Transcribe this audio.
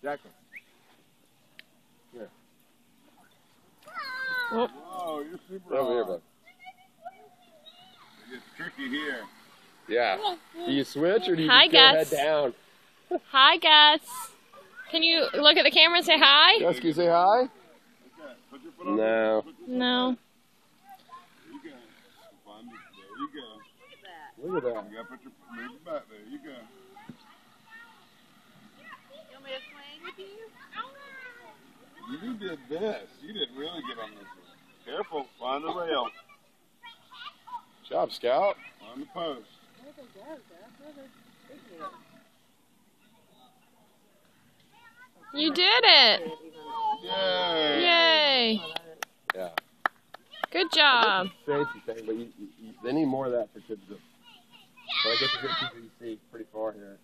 Jacqueline. Here. Whoa, you're super Over here, hard. bud. It gets tricky here. Yeah. Do you switch or do you Hi, just go head Gus. down? Hi, Gus. Can you look at the camera and say hi? Gus, can you say hi? Okay, put your foot on No. No. There you go. Find it. There you go. Look at that. You gotta put your move it back. There you go. You want me to swing with you? You did this. You didn't really get on this one. Careful. Find the rail. Good job, Scout. Find the post. Where'd they go, Gus? Where's the big head? You did it. Yay! Yay. Yeah. Good job. Fancy thing, but they need more of that for kids to. But I guess you get PVC pretty far here.